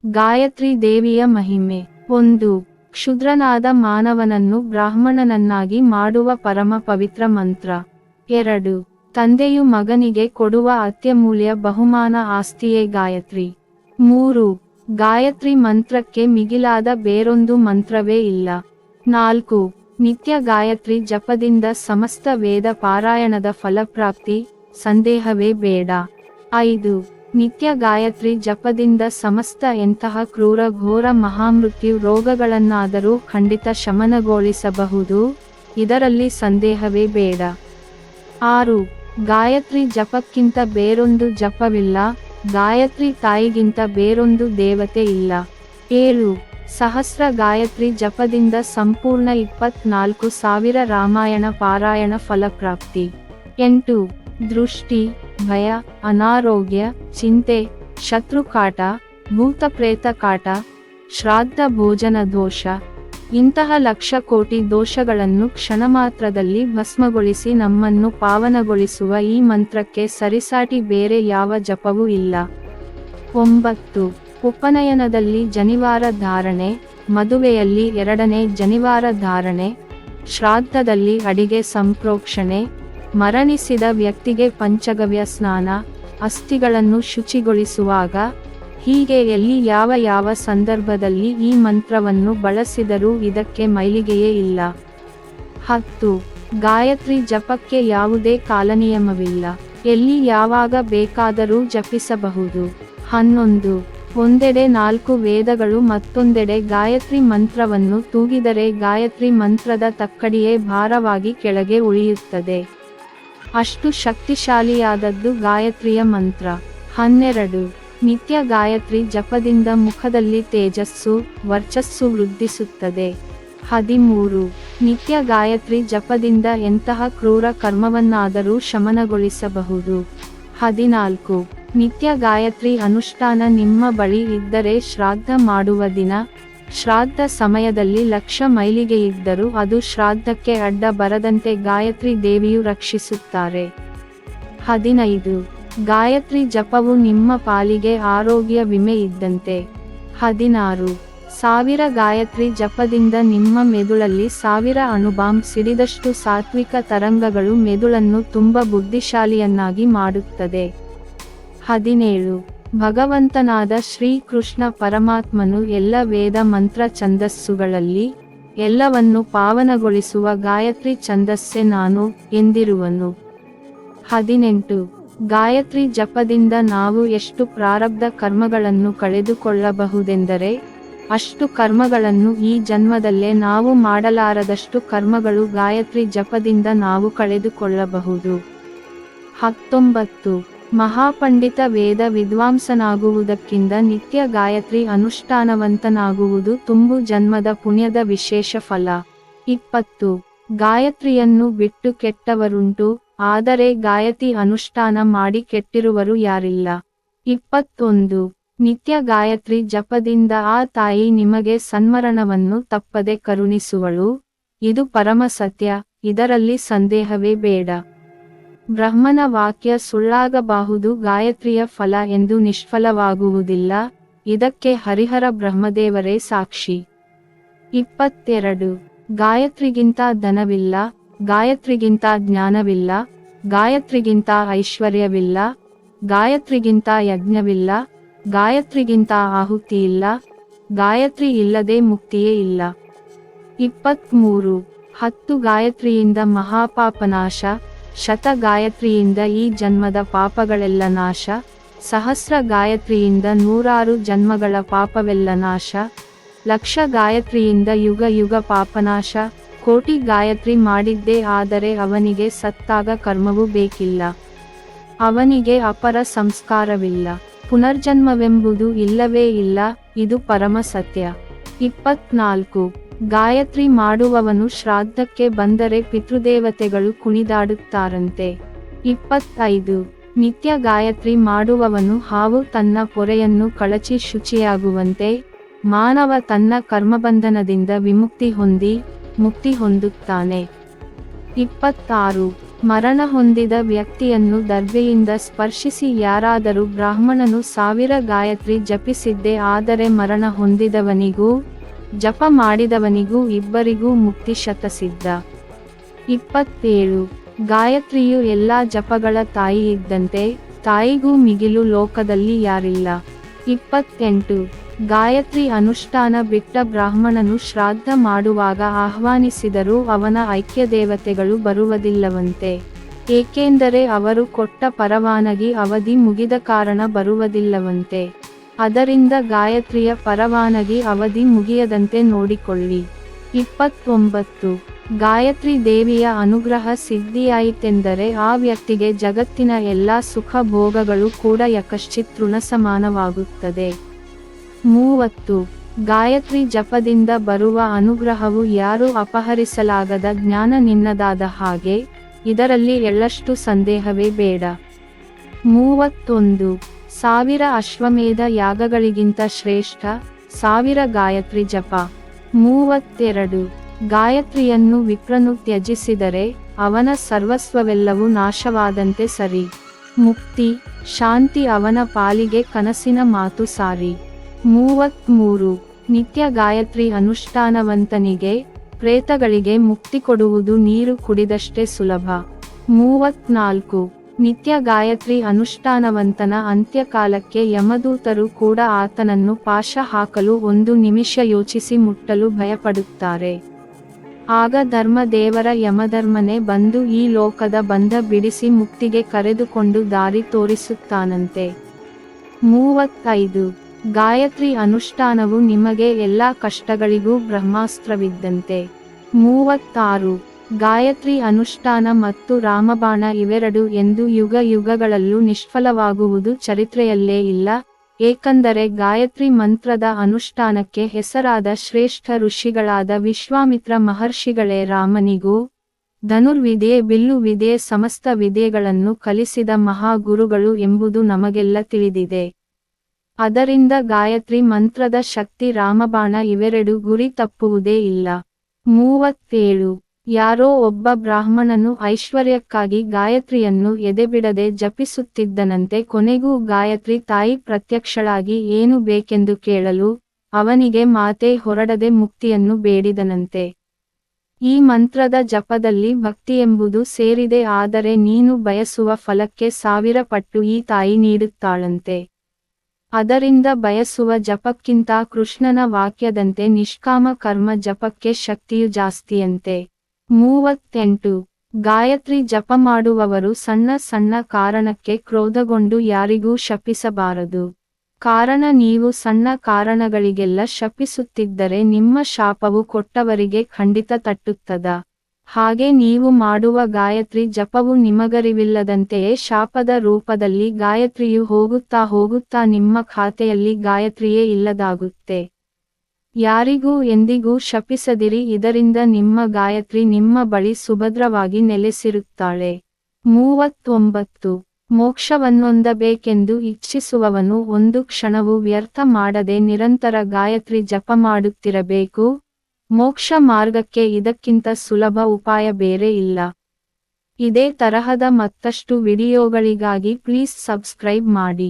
ಗಾಯತ್ರಿ ದೇವಿಯ ಮಹಿಮೆ. 1. ಕ್ಷುದ್ರನಾದ ಮಾನವನನ್ನು ಬ್ರಾಹ್ಮಣನನ್ನಾಗಿ ಮಾಡುವ ಪರಮ ಪವಿತ್ರ ಮಂತ್ರ. 2. ತಂದೆಯು ಮಗನಿಗೆ ಕೊಡುವ ಅತ್ಯಮೂಲ್ಯ ಬಹುಮಾನ ಆಸ್ತಿಯೇ ಗಾಯತ್ರಿ. 3. ಗಾಯತ್ರಿ ಮಂತ್ರಕ್ಕೆ ಮಿಗಿಲಾದ ಬೇರೊಂದು ಮಂತ್ರವೇ ಇಲ್ಲ. 4. ನಿತ್ಯ ಗಾಯತ್ರಿ ಜಪದಿಂದ ಸಮಸ್ತ ವೇದ ಪಾರಾಯಣದ ಫಲಪ್ರಾಪ್ತಿ, ಸಂದೇಹವೇ ಬೇಡ. 5. ನಿತ್ಯ ಗಾಯತ್ರಿ ಜಪದಿಂದ ಸಮಸ್ತ ಎಂತಹ ಕ್ರೂರ ಘೋರ ಮಹಾಮೃತ್ಯು ರೋಗಗಳನ್ನಾದರೂ ಖಂಡಿತ ಶಮನಗೊಳಿಸಬಹುದು, ಇದರಲ್ಲಿ ಸಂದೇಹವೇ ಬೇಡ. 6. ಗಾಯತ್ರಿ ಜಪಕ್ಕಿಂತ ಬೇರೊಂದು ಜಪವಿಲ್ಲ, ಗಾಯತ್ರಿ ತಾಯಿಗಿಂತ ಬೇರೊಂದು ದೇವತೆ ಇಲ್ಲ. 7. ಸಹಸ್ರ ಗಾಯತ್ರಿ ಜಪದಿಂದ ಸಂಪೂರ್ಣ 24,000 ರಾಮಾಯಣ ಪಾರಾಯಣ ಫಲಪ್ರಾಪ್ತಿ. 8. ದೃಷ್ಟಿ, ಭಯ, ಅನಾರೋಗ್ಯ, ಚಿಂತೆ, ಶತ್ರುಕಾಟ, ಭೂತಪ್ರೇತ ಕಾಟ, ಶ್ರಾದ್ದ ಭೋಜನ ದೋಷ, ಇಂತಹ ಲಕ್ಷ ಕೋಟಿ ದೋಷಗಳನ್ನು ಕ್ಷಣಮಾತ್ರದಲ್ಲಿ ಭಸ್ಮಗೊಳಿಸಿ ನಮ್ಮನ್ನು ಪಾವನಗೊಳಿಸುವ ಈ ಮಂತ್ರಕ್ಕೆ ಸರಿಸಾಟಿ ಬೇರೆ ಯಾವ ಜಪವೂ ಇಲ್ಲ. 9. ಉಪನಯನದಲ್ಲಿ ಜನಿವಾರ ಧಾರಣೆ, ಮದುವೆಯಲ್ಲಿ 2ನೇ ಜನಿವಾರ ಧಾರಣೆ, ಶ್ರಾದ್ದದಲ್ಲಿ ಅಡಿಗೆ ಸಂಪ್ರೋಕ್ಷಣೆ, ಮರಣಿಸಿದ ವ್ಯಕ್ತಿಗೆ ಪಂಚಗವ್ಯ ಸ್ನಾನ, ಅಸ್ಥಿಗಳನ್ನು ಶುಚಿಗೊಳಿಸುವಾಗ, ಹೀಗೆ ಎಲ್ಲಿ ಯಾವ ಯಾವ ಸಂದರ್ಭದಲ್ಲಿ ಈ ಮಂತ್ರವನ್ನು ಬಳಸಿದರೂ ಇದಕ್ಕೆ ಮೈಲಿಗೆಯೇ ಇಲ್ಲ. 10. ಗಾಯತ್ರಿ ಜಪಕ್ಕೆ ಯಾವುದೇ ಕಾಲನಿಯಮವಿಲ್ಲ, ಎಲ್ಲಿ ಯಾವಾಗ ಬೇಕಾದರೂ ಜಪಿಸಬಹುದು. 11. ಒಂದೆಡೆ 4 ವೇದಗಳು ಮತ್ತೊಂದೆಡೆ ಗಾಯತ್ರಿ ಮಂತ್ರವನ್ನು ತೂಗಿದರೆ ಗಾಯತ್ರಿ ಮಂತ್ರದ ತಕ್ಕಡಿಯೇ ಭಾರವಾಗಿ ಕೆಳಗೆ ಉಳಿಯುತ್ತದೆ. ಅಷ್ಟು ಶಕ್ತಿಶಾಲಿಯಾದದ್ದು ಗಾಯತ್ರಿಯ ಮಂತ್ರ. 12. ನಿತ್ಯ ಗಾಯತ್ರಿ ಜಪದಿಂದ ಮುಖದಲ್ಲಿ ತೇಜಸ್ಸು, ವರ್ಚಸ್ಸು ವೃದ್ಧಿಸುತ್ತದೆ. 13. ನಿತ್ಯ ಗಾಯತ್ರಿ ಜಪದಿಂದ ಎಂತಹ ಕ್ರೂರ ಕರ್ಮವನ್ನಾದರೂ ಶಮನಗೊಳಿಸಬಹುದು. 14. ನಿತ್ಯ ಗಾಯತ್ರಿ ಅನುಷ್ಠಾನ ನಿಮ್ಮ ಬಳಿ ಇದ್ದರೆ ಶ್ರಾದ್ದ ಮಾಡುವ ದಿನ, ಶ್ರಾದ್ದ ಸಮಯದಲ್ಲಿ 1,00,000 ಮೈಲಿಗೆಯಿದ್ದರೂ ಅದು ಶ್ರಾದ್ದಕ್ಕೆ ಅಡ್ಡ ಬರದಂತೆ ಗಾಯತ್ರಿ ದೇವಿಯು ರಕ್ಷಿಸುತ್ತಾರೆ. 15. ಗಾಯತ್ರಿ ಜಪವು ನಿಮ್ಮ ಪಾಲಿಗೆ ಆರೋಗ್ಯ ವಿಮೆ ಇದ್ದಂತೆ. 16. 1000 ಗಾಯತ್ರಿ ಜಪದಿಂದ ನಿಮ್ಮ ಮೆದುಳಲ್ಲಿ 1000 ಅಣುಬಾಂಬ್ ಸಿಡಿದಷ್ಟು ಸಾತ್ವಿಕ ತರಂಗಗಳು ಮೆದುಳನ್ನು ತುಂಬ ಬುದ್ಧಿಶಾಲಿಯನ್ನಾಗಿ ಮಾಡುತ್ತದೆ. 17. ಭಗವಂತನಾದ ಶ್ರೀಕೃಷ್ಣ ಪರಮಾತ್ಮನು ಎಲ್ಲ ವೇದ ಮಂತ್ರ ಛಂದಸ್ಸುಗಳಲ್ಲಿ ಎಲ್ಲವನ್ನು ಪಾವನಗೊಳಿಸುವ ಗಾಯತ್ರಿ ಛಂದಸ್ಸೆ ನಾನು ಎಂದಿರುವನು. 18. ಗಾಯತ್ರಿ ಜಪದಿಂದ ನಾವು ಎಷ್ಟು ಪ್ರಾರಬ್ಧ ಕರ್ಮಗಳನ್ನು ಕಳೆದುಕೊಳ್ಳಬಹುದೆಂದರೆ ಅಷ್ಟು ಕರ್ಮಗಳನ್ನು ಈ ಜನ್ಮದಲ್ಲೇ ನಾವು ಮಾಡಲಾರದಷ್ಟು ಕರ್ಮಗಳು ಗಾಯತ್ರಿ ಜಪದಿಂದ ನಾವು ಕಳೆದುಕೊಳ್ಳಬಹುದು. 19. ಮಹಾಪಂಡಿತ ವೇದ ವಿದ್ವಾಂಸನಾಗುವುದಕ್ಕಿಂತ ನಿತ್ಯ ಗಾಯತ್ರಿ ಅನುಷ್ಠಾನವಂತನಾಗುವುದು ತುಂಬು ಜನ್ಮದ ಪುಣ್ಯದ ವಿಶೇಷ ಫಲ. 20. ಗಾಯತ್ರಿಯನ್ನು ಬಿಟ್ಟು ಕೆಟ್ಟವರುಂಟು, ಆದರೆ ಗಾಯತ್ರಿ ಅನುಷ್ಠಾನ ಮಾಡಿ ಕೆಟ್ಟಿರುವರು ಯಾರಿಲ್ಲ. 21. ನಿತ್ಯ ಗಾಯತ್ರಿ ಜಪದಿಂದ ಆ ತಾಯಿ ನಿಮಗೆ ಸನ್ಮರಣವನ್ನು ತಪ್ಪದೆ ಕರುಣಿಸುವಳು, ಇದು ಪರಮ ಸತ್ಯ, ಇದರಲ್ಲಿ ಸಂದೇಹವೇ ಬೇಡ. ಬ್ರಹ್ಮನ ವಾಕ್ಯ ಸುಳ್ಳಾಗಬಹುದು, ಗಾಯತ್ರಿಯ ಫಲ ಎಂದು ನಿಷ್ಫಲವಾಗುವುದಿಲ್ಲ, ಇದಕ್ಕೆ ಹರಿಹರ ಬ್ರಹ್ಮದೇವರೇ ಸಾಕ್ಷಿ. 22. ಗಾಯತ್ರಿಗಿಂತ ಧನವಿಲ್ಲ, ಗಾಯತ್ರಿಗಿಂತ ಜ್ಞಾನವಿಲ್ಲ, ಗಾಯತ್ರಿಗಿಂತ ಐಶ್ವರ್ಯವಿಲ್ಲ, ಗಾಯತ್ರಿಗಿಂತ ಯಜ್ಞವಿಲ್ಲ, ಗಾಯತ್ರಿಗಿಂತ ಆಹುತಿಯಿಲ್ಲ, ಗಾಯತ್ರಿ ಇಲ್ಲದೆ ಮುಕ್ತಿಯೇ ಇಲ್ಲ. 23. 10 ಗಾಯತ್ರಿಯಿಂದ ಮಹಾಪಾಪನಾಶ, 100 ಗಾಯತ್ರಿಯಿಂದ ಈ ಜನ್ಮದ ಪಾಪಗಳೆಲ್ಲ ನಾಶ, 1000 ಗಾಯತ್ರಿಯಿಂದ 100 ಜನ್ಮಗಳ ಪಾಪವೆಲ್ಲ ನಾಶ, 1,00,000 ಗಾಯತ್ರಿಯಿಂದ ಯುಗ ಯುಗ ಪಾಪನಾಶ, 1,00,000 ಗಾಯತ್ರಿ ಮಾಡಿದ್ದೇ ಆದರೆ ಅವನಿಗೆ ಸತ್ತಾಗ ಕರ್ಮವೂ ಬೇಕಿಲ್ಲ, ಅವನಿಗೆ ಅಪರ ಸಂಸ್ಕಾರವಿಲ್ಲ, ಪುನರ್ಜನ್ಮವೆಂಬುದು ಇಲ್ಲವೇ ಇಲ್ಲ, ಇದು ಪರಮ ಸತ್ಯ. 24. ಗಾಯತ್ರಿ ಮಾಡುವವನು ಶ್ರಾದ್ದಕ್ಕೆ ಬಂದರೆ ಪಿತೃದೇವತೆಗಳು ಕುಣಿದಾಡುತ್ತಾರಂತೆ. 25. ನಿತ್ಯ ಗಾಯತ್ರಿ ಮಾಡುವವನು ಹಾವು ತನ್ನ ಪೊರೆಯನ್ನು ಕಳಚಿ ಶುಚಿಯಾಗುವಂತೆ ಮಾನವ ತನ್ನ ಕರ್ಮಬಂಧನದಿಂದ ವಿಮುಕ್ತಿ ಹೊಂದಿ ಮುಕ್ತಿ ಹೊಂದುತ್ತಾನೆ. 26. ಮರಣ ಹೊಂದಿದ ವ್ಯಕ್ತಿಯನ್ನು ದರ್ಬೆಯಿಂದ ಸ್ಪರ್ಶಿಸಿ ಯಾರಾದರೂ ಬ್ರಾಹ್ಮಣನು 1000 ಗಾಯತ್ರಿ ಜಪಿಸಿದ್ದೇ ಆದರೆ ಮರಣ ಹೊಂದಿದವನಿಗೂ ಜಪ ಮಾಡಿದವನಿಗೂ ಇಬ್ಬರಿಗೂ ಮುಕ್ತಿ ಶತಸಿದ್ಧ. 27. ಗಾಯತ್ರಿಯು ಎಲ್ಲಾ ಜಪಗಳ ತಾಯಿ ಇದ್ದಂತೆ, ತಾಯಿಗೂ ಮಿಗಿಲು ಲೋಕದಲ್ಲಿ ಯಾರಿಲ್ಲ. 28. ಗಾಯತ್ರಿ ಅನುಷ್ಠಾನ ಬಿಟ್ಟ ಬ್ರಾಹ್ಮಣನು ಶ್ರಾದ್ದ ಮಾಡುವಾಗ ಆಹ್ವಾನಿಸಿದರೂ ಅವನ ಐಕ್ಯದೇವತೆಗಳು ಬರುವುದಿಲ್ಲವಂತೆ, ಏಕೆಂದರೆ ಅವರು ಕೊಟ್ಟ ಪರವಾನಗಿ ಅವಧಿ ಮುಗಿದ ಕಾರಣ ಬರುವುದಿಲ್ಲವಂತೆ. ಅದರಿಂದ ಗಾಯತ್ರಿಯ ಪರವಾನಗಿ ಅವಧಿ ಮುಗಿಯದಂತೆ ನೋಡಿಕೊಳ್ಳಿ. 29. ಗಾಯತ್ರಿ ದೇವಿಯ ಅನುಗ್ರಹ ಸಿದ್ಧಿಯಾಯಿತೆಂದರೆ ಆ ವ್ಯಕ್ತಿಗೆ ಜಗತ್ತಿನ ಎಲ್ಲಾ ಸುಖ ಭೋಗಗಳು ಕೂಡ ಯಕಶ್ಚಿತ್ ಋಣಸಮಾನವಾಗುತ್ತದೆ. 30. ಗಾಯತ್ರಿ ಜಪದಿಂದ ಬರುವ ಅನುಗ್ರಹವು ಯಾರೂ ಅಪಹರಿಸಲಾಗದ ಜ್ಞಾನ ನಿನ್ನದಾದ ಹಾಗೆ, ಇದರಲ್ಲಿ ಎಳ್ಳಷ್ಟು ಸಂದೇಹವೇ ಬೇಡ. 31. 1000 ಅಶ್ವಮೇಧ ಯಾಗಗಳಿಗಿಂತ ಶ್ರೇಷ್ಠ 1000 ಗಾಯತ್ರಿ ಜಪ. 32. ಗಾಯತ್ರಿಯನ್ನು ವಿಪ್ರನು ತ್ಯಜಿಸಿದರೆ ಅವನ ಸರ್ವಸ್ವವೆಲ್ಲವೂ ನಾಶವಾದಂತೆ ಸರಿ. ಮುಕ್ತಿ ಶಾಂತಿ ಅವನ ಪಾಲಿಗೆ ಕನಸಿನ ಮಾತು ಸಾರಿ. 33. ನಿತ್ಯ ಗಾಯತ್ರಿ ಅನುಷ್ಠಾನವಂತನಿಗೆ ಪ್ರೇತಗಳಿಗೆ ಮುಕ್ತಿ ಕೊಡುವುದು ನೀರು ಕುಡಿದಷ್ಟೇ ಸುಲಭ. 34. ನಿತ್ಯ ಗಾಯತ್ರಿ ಅನುಷ್ಠಾನವಂತನ ಅಂತ್ಯಕಾಲಕ್ಕೆ ಯಮದೂತರು ಕೂಡ ಆತನನ್ನು ಪಾಶ ಹಾಕಲು 1 ನಿಮಿಷ ಯೋಚಿಸಿ ಮುಟ್ಟಲು ಭಯಪಡುತ್ತಾರೆ. ಆಗ ಧರ್ಮದೇವರ ಯಮಧರ್ಮನೇ ಬಂದು ಈ ಲೋಕದ ಬಂಧ ಬಿಡಿಸಿ ಮುಕ್ತಿಗೆ ಕರೆದುಕೊಂಡು ದಾರಿ ತೋರಿಸುತ್ತಾನಂತೆ. 35. ಗಾಯತ್ರಿ ಅನುಷ್ಠಾನವು ನಿಮಗೆ ಎಲ್ಲಾ ಕಷ್ಟಗಳಿಗೂ ಬ್ರಹ್ಮಾಸ್ತ್ರವಿದ್ದಂತೆ. 36. ಗಾಯತ್ರಿ ಅನುಷ್ಠಾನ ಮತ್ತು ರಾಮಬಾಣ ಇವೆರಡು ಎಂದು ಯುಗ ಯುಗಗಳಲ್ಲೂ ನಿಷ್ಫಲವಾಗುವುದು ಚರಿತ್ರೆಯಲ್ಲೇ ಇಲ್ಲ, ಏಕೆಂದರೆ ಗಾಯತ್ರಿ ಮಂತ್ರದ ಅನುಷ್ಠಾನಕ್ಕೆ ಹೆಸರಾದ ಶ್ರೇಷ್ಠ ಋಷಿಗಳಾದ ವಿಶ್ವಾಮಿತ್ರ ಮಹರ್ಷಿಗಳೇ ರಾಮನಿಗೂ ಧನುರ್ವಿದ್ಯೆ ಬಿಲ್ಲು ವಿದ್ಯೆ ಸಮಸ್ತ ವಿದ್ಯೆಗಳನ್ನು ಕಲಿಸಿದ ಮಹಾಗುರುಗಳು ಎಂಬುದು ನಮಗೆಲ್ಲ ತಿಳಿದಿದೆ. ಅದರಿಂದ ಗಾಯತ್ರಿ ಮಂತ್ರದ ಶಕ್ತಿ ರಾಮಬಾಣ ಇವೆರಡು ಗುರಿ ತಪ್ಪುವುದೇ ಇಲ್ಲ. 37. ಯಾರೋ ಒಬ್ಬ ಬ್ರಾಹ್ಮಣನು ಐಶ್ವರ್ಯಕ್ಕಾಗಿ ಗಾಯತ್ರಿಯನ್ನು ಎದೆಬಿಡದೆ ಜಪಿಸುತ್ತಿದ್ದನಂತೆ. ಕೊನೆಗೂ ಗಾಯತ್ರಿ ತಾಯಿ ಪ್ರತ್ಯಕ್ಷಳಾಗಿ ಏನು ಬೇಕೆಂದು ಕೇಳಲು ಅವನಿಗೆ ಮಾತೇ ಹೊರಡದೆ ಮುಕ್ತಿಯನ್ನು ಬೇಡಿದನಂತೆ. ಈ ಮಂತ್ರದ ಜಪದಲ್ಲಿ ಭಕ್ತಿಯೆಂಬುದು ಸೇರಿದೆ, ಆದರೆ ನೀನು ಬಯಸುವ ಫಲಕ್ಕೆ 1000 ಪಟ್ಟು ಈ ತಾಯಿ ನೀಡುತ್ತಾಳಂತೆ. ಅದರಿಂದ ಬಯಸುವ ಜಪಕ್ಕಿಂತ ಕೃಷ್ಣನ ವಾಕ್ಯದಂತೆ ನಿಷ್ಕಾಮ ಕರ್ಮ ಜಪಕ್ಕೆ ಶಕ್ತಿಯು ಜಾಸ್ತಿಯಂತೆ. 38. ಗಾಯತ್ರಿ ಜಪ ಮಾಡುವವರು ಸಣ್ಣ ಸಣ್ಣ ಕಾರಣಕ್ಕೆ ಕ್ರೋಧಗೊಂಡು ಯಾರಿಗೂ ಶಪಿಸಬಾರದು. ಕಾರಣ ನೀವು ಸಣ್ಣ ಕಾರಣಗಳಿಗೆಲ್ಲ ಶಪಿಸುತ್ತಿದ್ದರೆ ನಿಮ್ಮ ಶಾಪವು ಕೊಟ್ಟವರಿಗೆ ಖಂಡಿತ ತಟ್ಟುತ್ತದ. ಹಾಗೆ ನೀವು ಮಾಡುವ ಗಾಯತ್ರಿ ಜಪವು ನಿಮಗರಿವಿಲ್ಲದಂತೆಯೇ ಶಾಪದ ರೂಪದಲ್ಲಿ ಗಾಯತ್ರಿಯು ಹೋಗುತ್ತಾ ಹೋಗುತ್ತಾ ನಿಮ್ಮ ಖಾತೆಯಲ್ಲಿ ಗಾಯತ್ರಿಯೇ ಇಲ್ಲದಾಗುತ್ತೆ. ಯಾರಿಗೂ ಎಂದಿಗೂ ಶಪಿಸದಿರಿ, ಇದರಿಂದ ನಿಮ್ಮ ಗಾಯತ್ರಿ ನಿಮ್ಮ ಬಳಿ ಸುಭದ್ರವಾಗಿ ನೆಲೆಸಿರುತ್ತಾಳೆ. 39. ಮೋಕ್ಷವನ್ನೊಂದಬೇಕೆಂದು ಇಚ್ಛಿಸುವವನು ಒಂದು ಕ್ಷಣವೂ ವ್ಯರ್ಥ ಮಾಡದೆ ನಿರಂತರ ಗಾಯತ್ರಿ ಜಪ ಮಾಡುತ್ತಿರಬೇಕು. ಮೋಕ್ಷ ಮಾರ್ಗಕ್ಕೆ ಇದಕ್ಕಿಂತ ಸುಲಭ ಉಪಾಯ ಬೇರೆ ಇಲ್ಲ. ಇದೇ ತರಹದ ಮತ್ತಷ್ಟು ವಿಡಿಯೋಗಳಿಗಾಗಿ ಪ್ಲೀಸ್ ಸಬ್ಸ್ಕ್ರೈಬ್ ಮಾಡಿ.